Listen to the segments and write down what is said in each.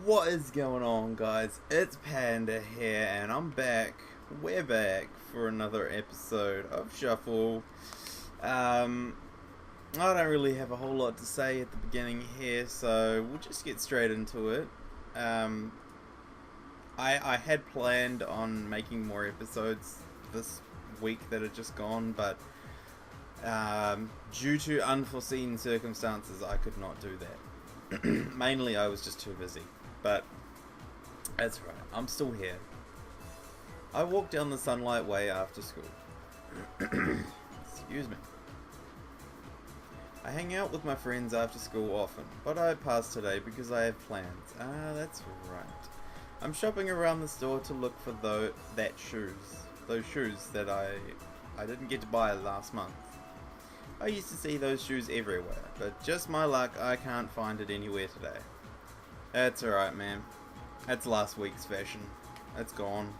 What is going on, guys? It's Panda here, and I'm back. We're back for another episode of Shuffle. I don't really have a whole lot to say at the beginning here, so we'll just get straight into it. Um, I had planned on making more episodes this week that had just gone, but due to unforeseen circumstances, I could not do that. Mainly, I was just too busy, but that's right. I'm still here. I walk down the Sunlight Way after school. Excuse me. I hang out with my friends after school often, but I pass today because I have plans. Ah, that's right. I'm shopping around the store to look for those shoes that I didn't get to buy last month. I used to see those shoes everywhere, but just my luck, I can't find it anywhere today. That's alright, man. That's last week's fashion. It's gone.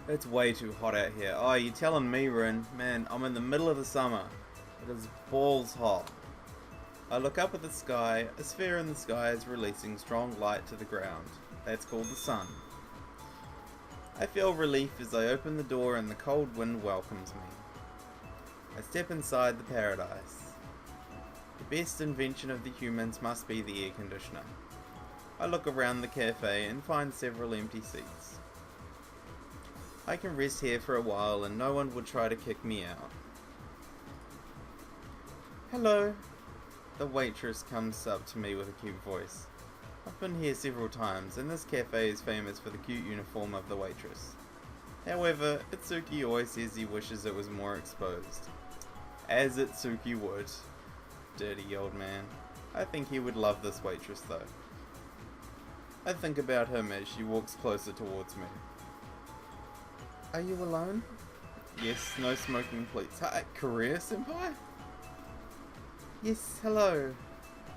It's way too hot out here. Oh, you're telling me, Rin? Man, I'm in the middle of the summer. It is balls hot. I look up at the sky. A sphere in the sky is releasing strong light to the ground. That's called the sun. I feel relief as I open the door and the cold wind welcomes me. I step inside the paradise. The best invention of the humans must be the air conditioner. I look around the cafe and find several empty seats. I can rest here for a while and no one would try to kick me out. Hello. The waitress comes up to me with a cute voice. I've been here several times and this cafe is famous for the cute uniform of the waitress. However, Itsuki always says he wishes it was more exposed. As Itsuki would. Dirty old man. I think he would love this waitress though. I think about him as she walks closer towards me. Are you alone? Yes, no smoking please. Hi, Korea-senpai? Yes, hello.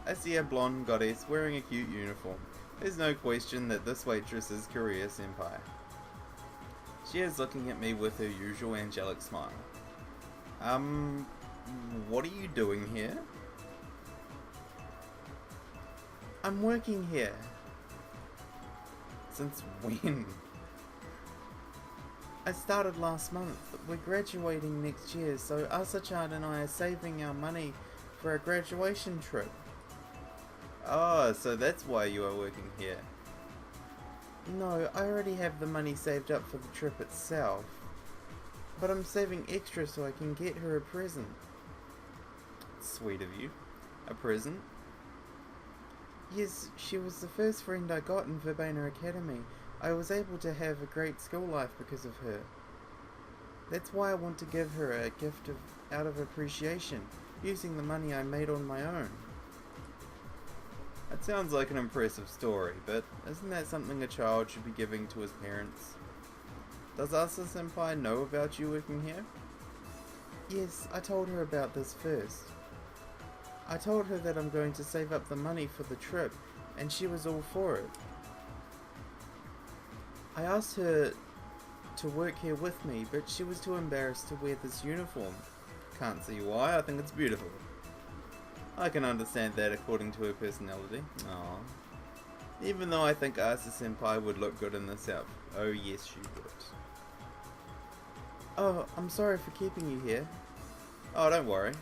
I see a blonde goddess wearing a cute uniform. There's no question that this waitress is Korea-senpai. She is looking at me with her usual angelic smile. What are you doing here? I'm working here. Since when? I started last month. We're graduating next year, so Asa-chan and I are saving our money for a graduation trip. Oh, so that's why you are working here. No, I already have the money saved up for the trip itself. But I'm saving extra so I can get her a present. Sweet of you. A present? Yes, she was the first friend I got in Verbena Academy. I was able to have a great school life because of her. That's why I want to give her a gift out of appreciation, using the money I made on my own. That sounds like an impressive story, but isn't that something a child should be giving to his parents? Does Asa-senpai know about you working here? Yes, I told her about this first. I told her that I'm going to save up the money for the trip, and she was all for it. I asked her to work here with me, but she was too embarrassed to wear this uniform. Can't see why, I think it's beautiful. I can understand that according to her personality. Aww. Even though I think Asa-senpai would look good in this outfit. Oh yes, she would. Oh, I'm sorry for keeping you here. Oh, don't worry.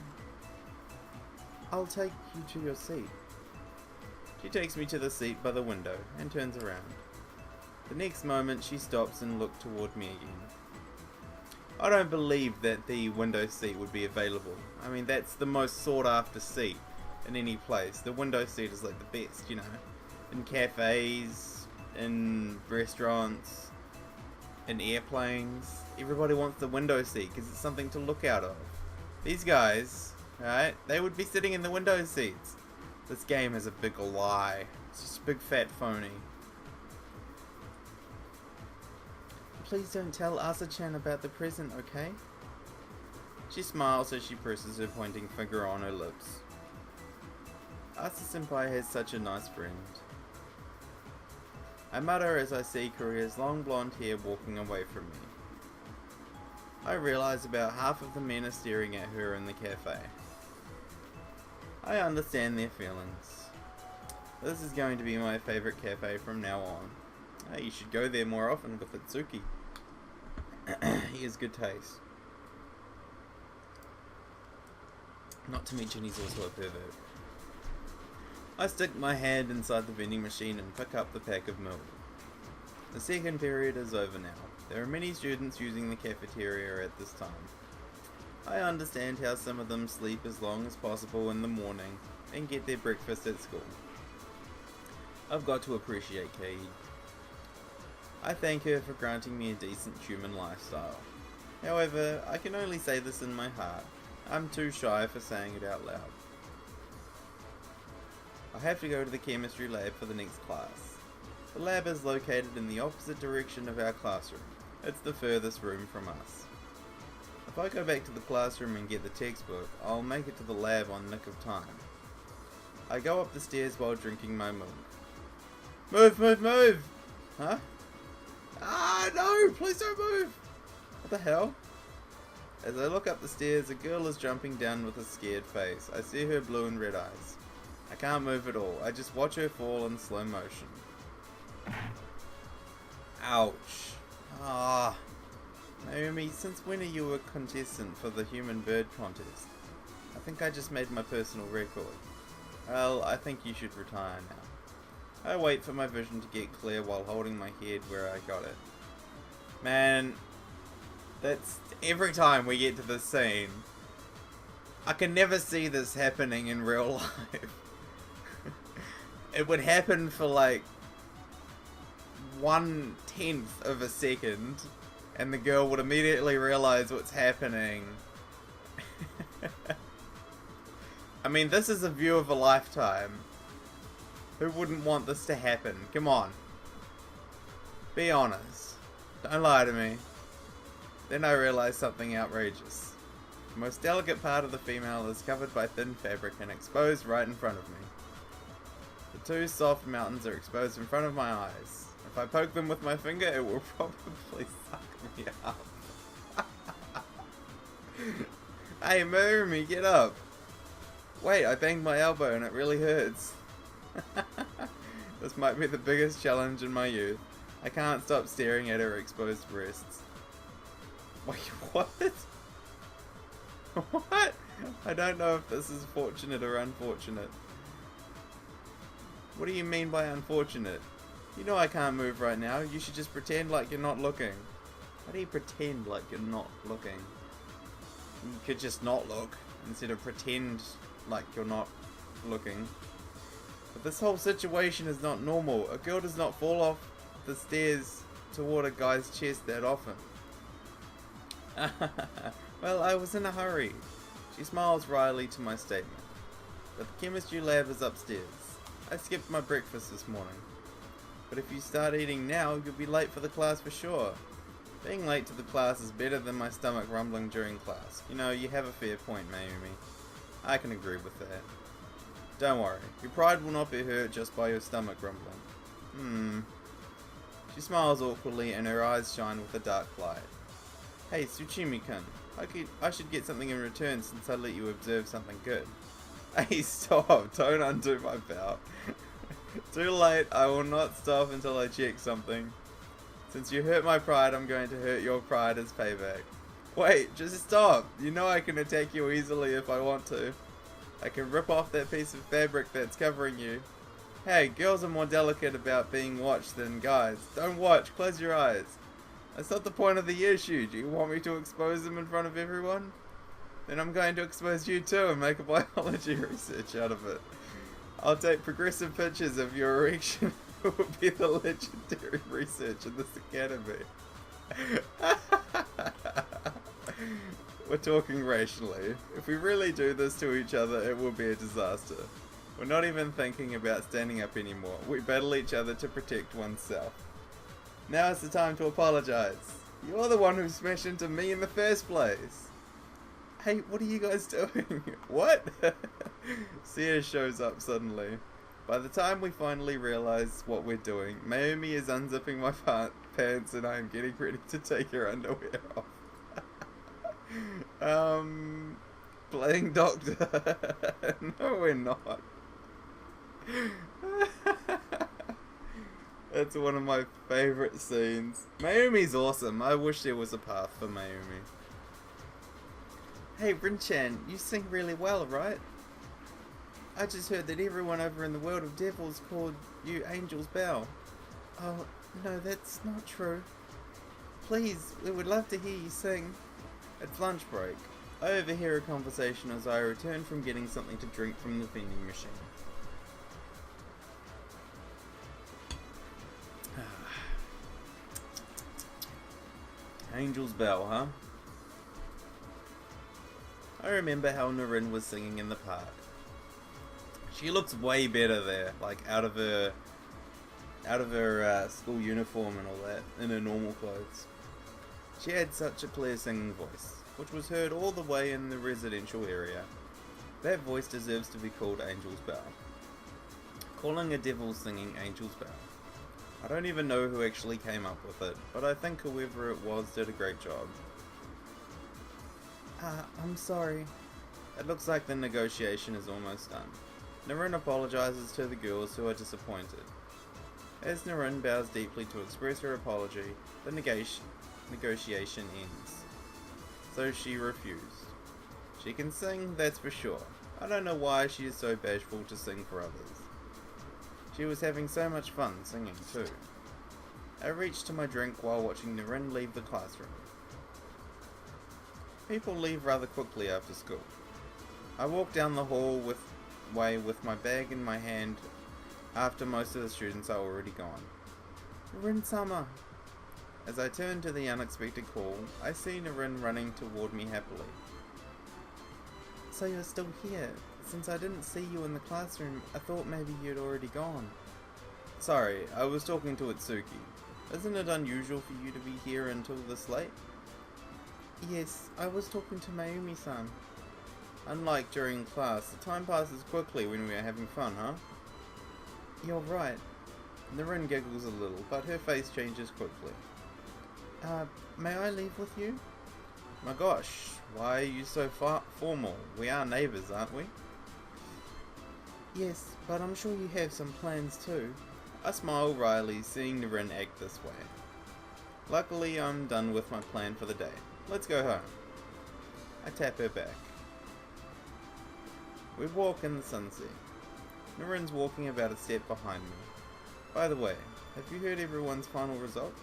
I'll take you to your seat. She takes me to the seat by the window and turns around. The next moment she stops and looks toward me again. I don't believe that the window seat would be available. I mean, that's the most sought after seat in any place. The window seat is like the best, you know. In cafes, in restaurants, in airplanes. Everybody wants the window seat because it's something to look out of. These guys, right, they would be sitting in the window seats. This game is a big lie. It's just a big fat phony. Please don't tell Asa-chan about the present, okay? She smiles as she presses her pointing finger on her lips. Asa-senpai has such a nice friend. I mutter as I see Korea's long blonde hair walking away from me. I realize about half of the men are staring at her in the cafe. I understand their feelings. This is going to be my favourite cafe from now on. Hey, you should go there more often with Itsuki. He has good taste. Not to mention he's also a pervert. I stick my hand inside the vending machine and pick up the pack of milk. The second period is over now. There are many students using the cafeteria at this time. I understand how some of them sleep as long as possible in the morning and get their breakfast at school. I've got to appreciate Kei. I thank her for granting me a decent human lifestyle. However, I can only say this in my heart. I'm too shy for saying it out loud. I have to go to the chemistry lab for the next class. The lab is located in the opposite direction of our classroom. It's the furthest room from us. If I go back to the classroom and get the textbook, I'll make it to the lab on nick of time. I go up the stairs while drinking my milk. Move, move, move! Huh? Ah, no! Please don't move! What the hell? As I look up the stairs, a girl is jumping down with a scared face. I see her blue and red eyes. I can't move at all. I just watch her fall in slow motion. Ouch. Ah. Naomi, since when are you a contestant for the human bird contest? I think I just made my personal record. Well, I think you should retire now. I wait for my vision to get clear while holding my head where I got it. Man, that's every time we get to this scene. I can never see this happening in real life. It would happen for like 1/10 of a second, and the girl would immediately realize what's happening. I mean, this is a view of a lifetime. Who wouldn't want this to happen? Come on. Be honest. Don't lie to me. Then I realized something outrageous. The most delicate part of the female is covered by thin fabric and exposed right in front of me. The two soft mountains are exposed in front of my eyes. If I poke them with my finger, it will probably suck me up. Hey, Murray, get up. Wait, I banged my elbow and it really hurts. This might be the biggest challenge in my youth. I can't stop staring at her exposed breasts. Wait, what? What? I don't know if this is fortunate or unfortunate. What do you mean by unfortunate? You know I can't move right now. You should just pretend like you're not looking. How do you pretend like you're not looking? You could just not look instead of pretend like you're not looking. But this whole situation is not normal. A girl does not fall off the stairs toward a guy's chest that often. Well, I was in a hurry. She smiles wryly to my statement. But the chemistry lab is upstairs. I skipped my breakfast this morning. But if you start eating now, you'll be late for the class for sure. Being late to the class is better than my stomach rumbling during class. You know, you have a fair point, Mayumi. I can agree with that. Don't worry, your pride will not be hurt just by your stomach rumbling. She smiles awkwardly and her eyes shine with a dark light. Hey, Tsuchimi-kun, I should get something in return since I let you observe something good. Hey, stop, don't undo my belt. Too late, I will not stop until I check something. Since you hurt my pride, I'm going to hurt your pride as payback. Wait, just stop. You know I can attack you easily if I want to. I can rip off that piece of fabric that's covering you. Hey, girls are more delicate about being watched than guys. Don't watch, close your eyes. That's not the point of the issue. Do you want me to expose them in front of everyone? Then I'm going to expose you too and make a biology research out of it. I'll take progressive pictures of your erection. It will be the legendary research in this academy. We're talking racially. If we really do this to each other, it will be a disaster. We're not even thinking about standing up anymore. We battle each other to protect oneself. Now it's the time to apologize. You're the one who smashed into me in the first place. Hey, what are you guys doing? What? Sia shows up suddenly. By the time we finally realize what we're doing, Mayumi is unzipping my pants and I am getting ready to take her underwear off. Playing doctor. No, we're not. It's one of my favourite scenes. Mayumi's awesome. I wish there was a path for Mayumi. Hey, Rin-chan, you sing really well, right? I just heard that everyone over in the world of devils called you Angel's Bell. Oh, no, that's not true. Please, we would love to hear you sing. It's lunch break. I overhear a conversation as I return from getting something to drink from the vending machine. Angel's Bell, huh? I remember how Naren was singing in the park. She looks way better there, like out of her school uniform and all that, in her normal clothes. She had such a clear singing voice, which was heard all the way in the residential area. That voice deserves to be called Angel's Bell. Calling a devil singing Angel's Bell. I don't even know who actually came up with it, but I think whoever it was did a great job. I'm sorry. It looks like the negotiation is almost done. Naren apologizes to the girls who are disappointed. As Naren bows deeply to express her apology, the negotiation ends. So she refused. She can sing, that's for sure. I don't know why she is so bashful to sing for others. She was having so much fun singing too. I reached to my drink while watching Naren leave the classroom. People leave rather quickly after school. I walk down the hallway with my bag in my hand after most of the students are already gone. Naren-sama! As I turn to the unexpected call, I see Naren running toward me happily. So you're still here? Since I didn't see you in the classroom, I thought maybe you'd already gone. Sorry, I was talking to Itsuki. Isn't it unusual for you to be here until this late? Yes, I was talking to Mayumi-san. Unlike during class, the time passes quickly when we are having fun, huh? You're right. Naren giggles a little, but her face changes quickly. May I leave with you? My gosh, why are you so formal? We are neighbours, aren't we? Yes, but I'm sure you have some plans too. I smile wryly, seeing Naren act this way. Luckily, I'm done with my plan for the day. Let's go home. I tap her back. We walk in the sunset. Naren's walking about a step behind me. By the way, have you heard everyone's final results?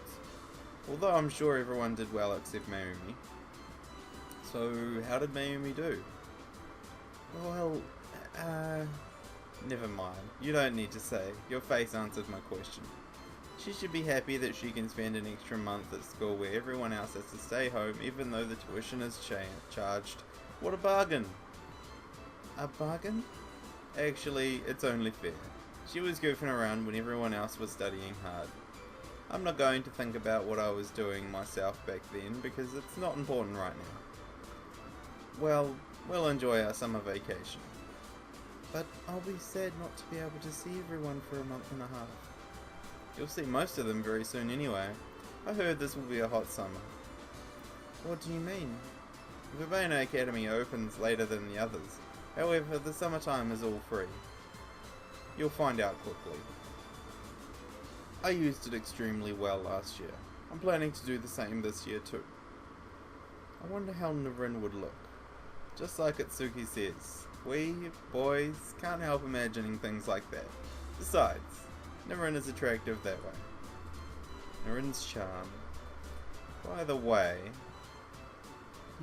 Although I'm sure everyone did well except Mayumi. So, how did Mayumi do? Well, never mind. You don't need to say. Your face answered my question. She should be happy that she can spend an extra month at school where everyone else has to stay home even though the tuition is charged. What a bargain! A bargain? Actually, it's only fair. She was goofing around when everyone else was studying hard. I'm not going to think about what I was doing myself back then because it's not important right now. Well, we'll enjoy our summer vacation. But I'll be sad not to be able to see everyone for a month and a half. You'll see most of them very soon anyway. I heard this will be a hot summer. What do you mean? The Urbana Academy opens later than the others. However, the summertime is all free. You'll find out quickly. I used it extremely well last year. I'm planning to do the same this year too. I wonder how Naren would look. Just like Itsuki says, we, boys, can't help imagining things like that. Besides, Naren is attractive that way. Naren's charm. By the way...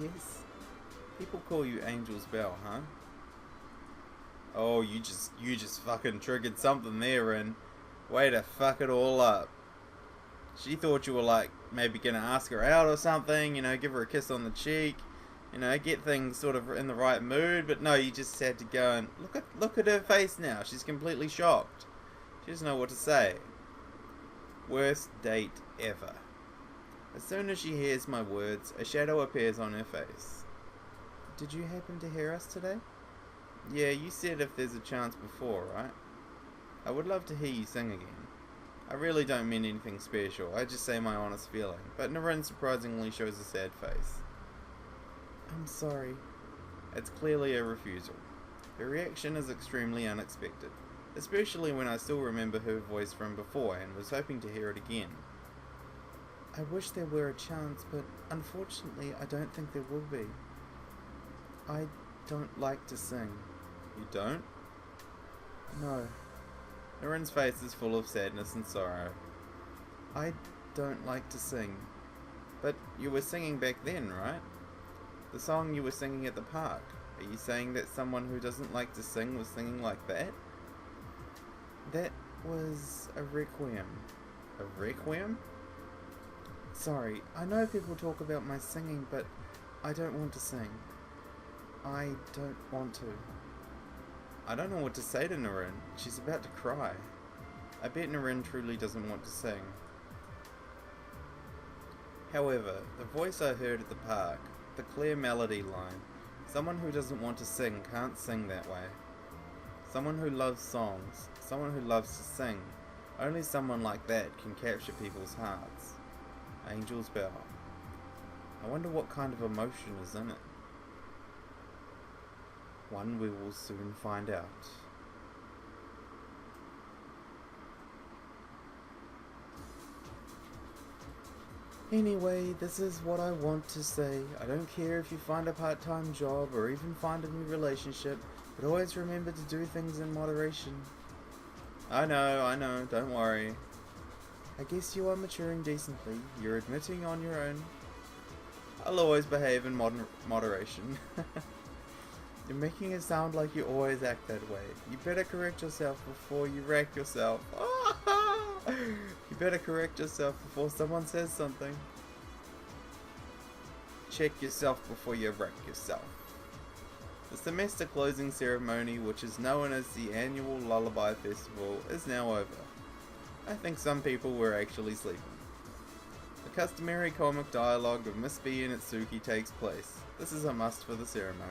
Yes? People call you Angel's Bell, huh? Oh, you just fucking triggered something there, Rin. Way to fuck it all up. She thought you were like, maybe gonna ask her out or something, you know, give her a kiss on the cheek, you know, get things sort of in the right mood, but no, you just had to go and look at her face now. She's completely shocked. She doesn't know what to say. Worst date ever. As soon as she hears my words, a shadow appears on her face. Did you happen to hear us today? Yeah, you said if there's a chance before, right? I would love to hear you sing again. I really don't mean anything special, I just say my honest feeling, but Naren surprisingly shows a sad face. I'm sorry. It's clearly a refusal. Her reaction is extremely unexpected. especially when I still remember her voice from before and was hoping to hear it again. I wish there were a chance, but unfortunately I don't think there will be. I don't like to sing. You don't? No. Naren's face is full of sadness and sorrow. I don't like to sing. But you were singing back then, right? The song you were singing at the park. Are you saying that someone who doesn't like to sing was singing like that? That was a requiem. A requiem? Sorry, I know people talk about my singing, but I don't want to sing. I don't want to. I don't know what to say to Naren. She's about to cry. I bet Naren truly doesn't want to sing. However, the voice I heard at the park, the clear melody line, someone who doesn't want to sing can't sing that way. Someone who loves songs, someone who loves to sing, only someone like that can capture people's hearts. Angel's Bell. I wonder what kind of emotion is in it. One we will soon find out. Anyway, this is what I want to say. I don't care if you find a part-time job or even find a new relationship, but always remember to do things in moderation. I know, don't worry. I guess you are maturing decently. You're admitting on your own. I'll always behave in moderation. You're making it sound like you always act that way. You better correct yourself before you wreck yourself. You better correct yourself before someone says something. Check yourself before you wreck yourself. The semester closing ceremony, which is known as the annual Lullaby Festival, is now over. I think some people were actually sleeping. The customary comic dialogue of Miss B and Itsuki takes place. This is a must for the ceremony.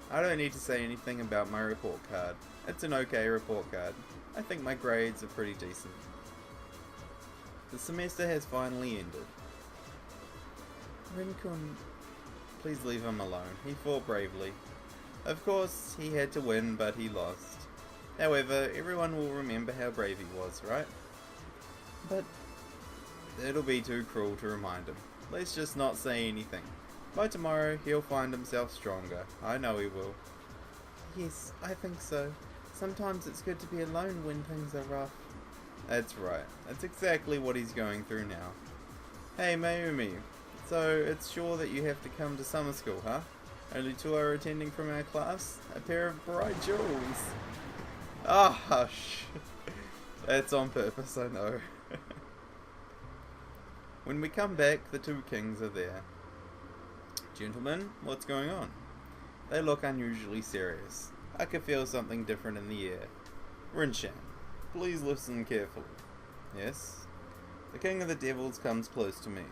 I don't need to say anything about my report card. It's an okay report card. I think my grades are pretty decent. The semester has finally ended. Rin-kun, please leave him alone. He fought bravely. Of course, he had to win, but he lost. However, everyone will remember how brave he was, right? But it'll be too cruel to remind him. Let's just not say anything. By tomorrow, he'll find himself stronger. I know he will. Yes, I think so. Sometimes it's good to be alone when things are rough. That's right. That's exactly what he's going through now. Hey, Mayumi. So, it's sure that you have to come to summer school, huh? Only 2 are attending from our class? A pair of bright jewels. Ah, hush. That's on purpose, I know. When we come back, the 2 kings are there. Gentlemen, what's going on? They look unusually serious. I could feel something different in the air. Rin-chan, please listen carefully. Yes? The king of the devils comes close to me.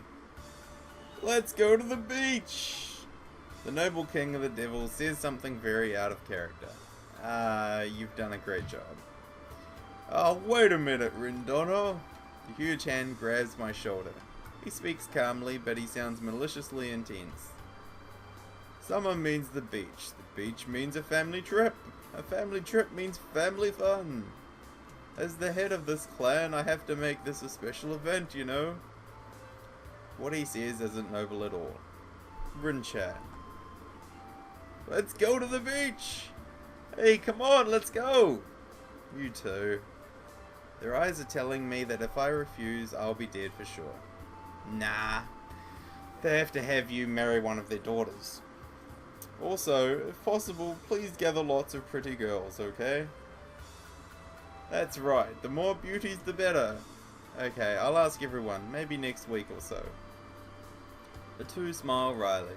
Let's go to the beach! The noble king of the devils says something very out of character. You've done a great job. Oh, wait a minute, Rindono. The huge hand grabs my shoulder. He speaks calmly, but he sounds maliciously intense. Summer means the beach. The beach means a family trip. A family trip means family fun. As the head of this clan, I have to make this a special event, you know. What he says isn't noble at all. Rin-chan. Let's go to the beach! Hey, come on, let's go! You too. Their eyes are telling me that if I refuse, I'll be dead for sure. Nah. They have to have you marry one of their daughters. Also, if possible, please gather lots of pretty girls, okay? That's right, the more beauties the better. Okay, I'll ask everyone, maybe next week or so. The 2 smile wryly.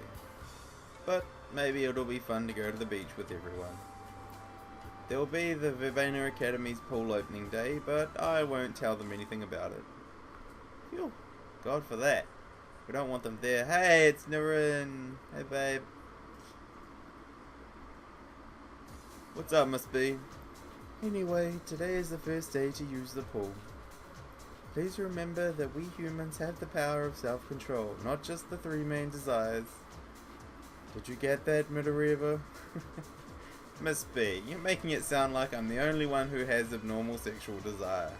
But maybe it'll be fun to go to the beach with everyone. There will be the Verbena Academy's pool opening day, but I won't tell them anything about it. Phew, God for that. We don't want them there. Hey, it's Naren. Hey, babe. What's up, Miss B? Anyway, today is the first day to use the pool. Please remember that we humans have the power of self-control, not just the 3 main desires. Did you get that, Midoriya? Miss B, you're making it sound like I'm the only one who has abnormal sexual desire.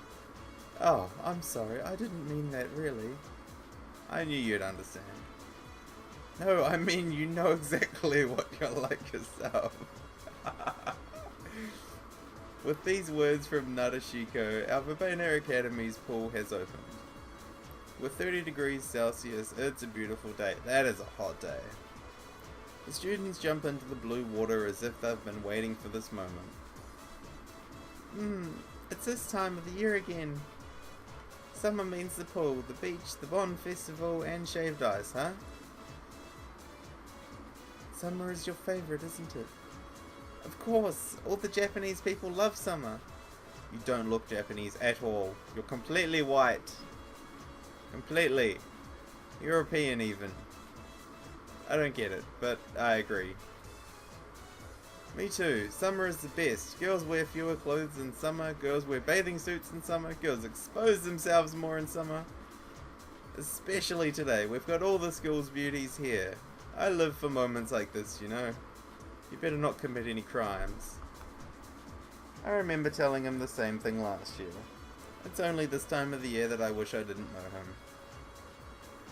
Oh, I'm sorry, I didn't mean that really. I knew you'd understand. No, I mean you know exactly what you're like yourself. With these words from Nadeshiko, our Verbena Academy's pool has opened. With 30 degrees Celsius, it's a beautiful day. That is a hot day. The students jump into the blue water as if they've been waiting for this moment. It's this time of the year again. Summer means the pool, the beach, the Bond Festival, and shaved ice, huh? Summer is your favourite, isn't it? Of course, all the Japanese people love summer. You don't look Japanese at all. You're completely white. Completely. European even. I don't get it, but I agree. Me too. Summer is the best. Girls wear fewer clothes in summer. Girls wear bathing suits in summer. Girls expose themselves more in summer. Especially today. We've got all the school's beauties here. I live for moments like this, you know. You better not commit any crimes. I remember telling him the same thing last year. It's only this time of the year that I wish I didn't know him.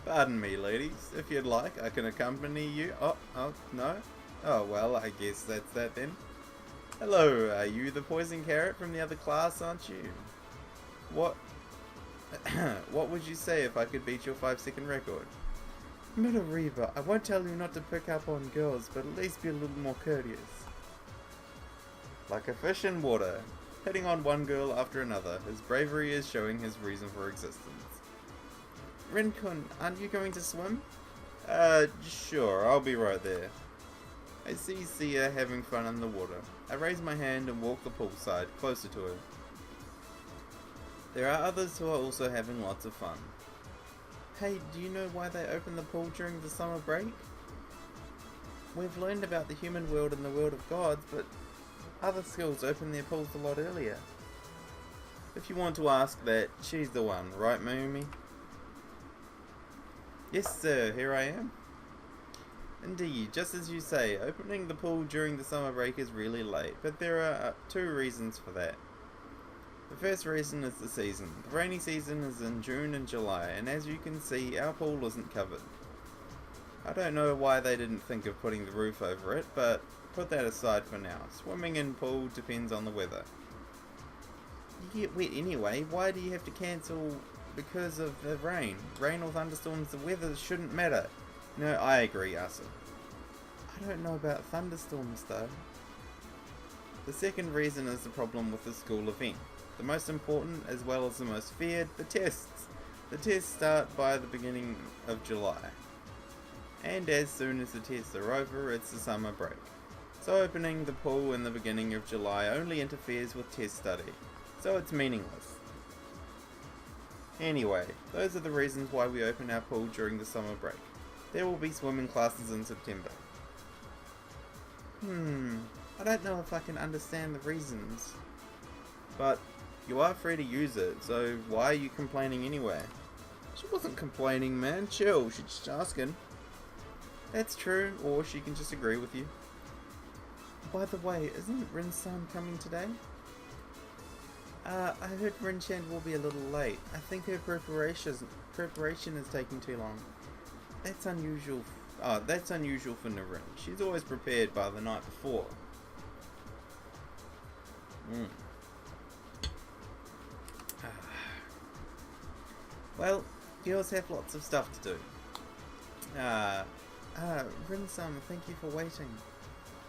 Pardon me, ladies. If you'd like, I can accompany you. Oh, no? Oh, well, I guess that's that then. Hello, are you the poison carrot from the other class, aren't you? What? What would you say if I could beat your 5-second record? Midoriba, I won't tell you not to pick up on girls, but at least be a little more courteous. Like a fish in water, hitting on one girl after another, his bravery is showing his reason for existence. Rin-kun, aren't you going to swim? Sure, I'll be right there. I see Sia having fun in the water. I raise my hand and walk the poolside, closer to her. There are others who are also having lots of fun. Hey, do you know why they open the pool during the summer break? We've learned about the human world and the world of gods, but other schools open their pools a lot earlier. If you want to ask that, she's the one, right, Mayumi? Yes, sir, here I am. Indeed, just as you say, opening the pool during the summer break is really late, but there are 2 reasons for that. The first reason is the season. The rainy season is in June and July, and as you can see, our pool isn't covered. I don't know why they didn't think of putting the roof over it, but put that aside for now. Swimming in pool depends on the weather. You get wet anyway, why do you have to cancel because of the rain? Rain or thunderstorms, the weather shouldn't matter. No, I agree, Asa. I don't know about thunderstorms though. The second reason is the problem with the school event. The most important, as well as the most feared, the tests. The tests start by the beginning of July. And as soon as the tests are over, it's the summer break. So opening the pool in the beginning of July only interferes with test study. So it's meaningless. Anyway, those are the reasons why we open our pool during the summer break. There will be swimming classes in September. I don't know if I can understand the reasons. But you are free to use it, so why are you complaining anyway? She wasn't complaining, man. Chill, she's just asking. That's true, or she can just agree with you. By the way, isn't Rin-san coming today? I heard Rin-chan will be a little late. I think her preparation is taking too long. That's unusual. That's unusual for Naren. She's always prepared by the night before. Well, girls have lots of stuff to do. Rin-san, thank you for waiting.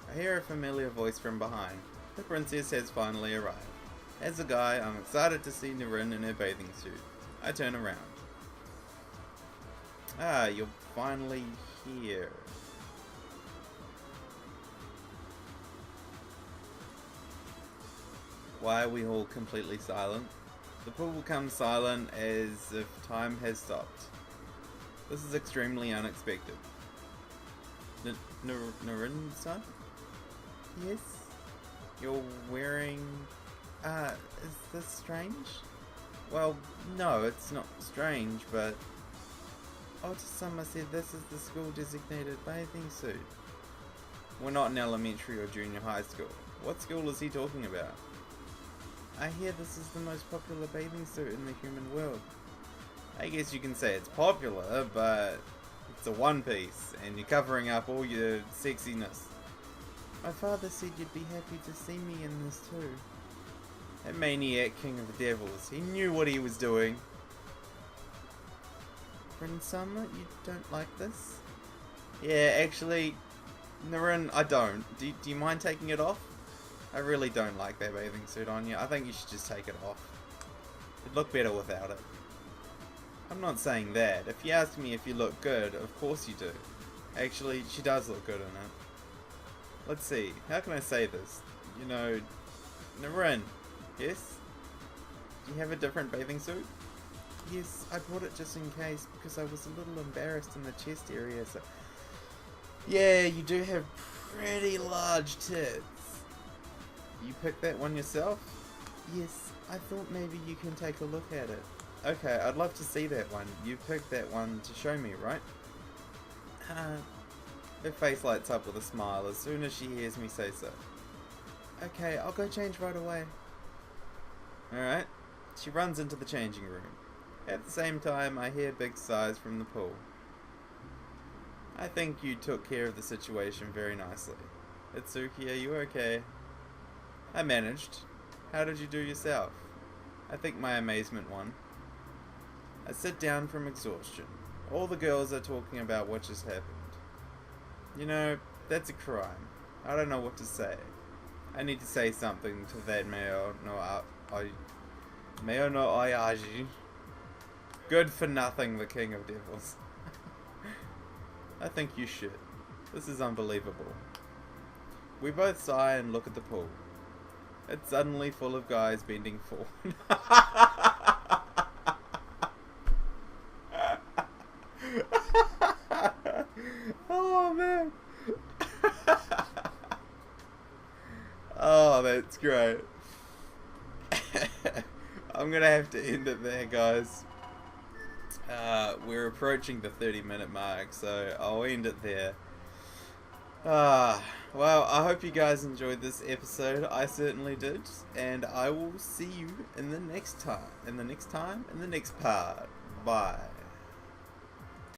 I hear a familiar voice from behind. The princess has finally arrived. As a guy, I'm excited to see Naren in her bathing suit. I turn around. You're finally here. Why are we all completely silent? The pool becomes silent as if time has stopped. This is extremely unexpected. Naren-san? Yes? You're wearing... is this strange? Well, no, it's not strange, but... Otisama said this is the school-designated bathing suit. We're not in elementary or junior high school. What school is he talking about? I hear this is the most popular bathing suit in the human world. I guess you can say it's popular, but it's a one piece, and you're covering up all your sexiness. My father said you'd be happy to see me in this too. That maniac king of the devils, he knew what he was doing. Prince Summer, you don't like this? Yeah, actually, Naren, I don't. Do you mind taking it off? I really don't like that bathing suit on you. I think you should just take it off. It'd look better without it. I'm not saying that. If you ask me if you look good, of course you do. Actually, she does look good in it. Let's see. How can I say this? You know, Naren, yes? Do you have a different bathing suit? Yes, I brought it just in case because I was a little embarrassed in the chest area, so... Yeah, you do have pretty large tits. You picked that one yourself? Yes, I thought maybe you can take a look at it. Okay, I'd love to see that one. You picked that one to show me, right? Her face lights up with a smile as soon as she hears me say so. Okay, I'll go change right away. Alright. She runs into the changing room. At the same time, I hear big sighs from the pool. I think you took care of the situation very nicely. Itsuki, are you okay? I managed. How did you do yourself? I think my amazement won. I sit down from exhaustion. All the girls are talking about what just happened. You know, that's a crime. I don't know what to say. I need to say something to that Meo no Ayaji. Good for nothing, the king of devils. I think you should. This is unbelievable. We both sigh and look at the pool. It's suddenly full of guys bending forward. Oh man. Oh, that's great. I'm gonna have to end it there, guys. We're approaching the 30-minute mark, so I'll end it there. Well, I hope you guys enjoyed this episode. I certainly did, and I will see you in the next part. Bye.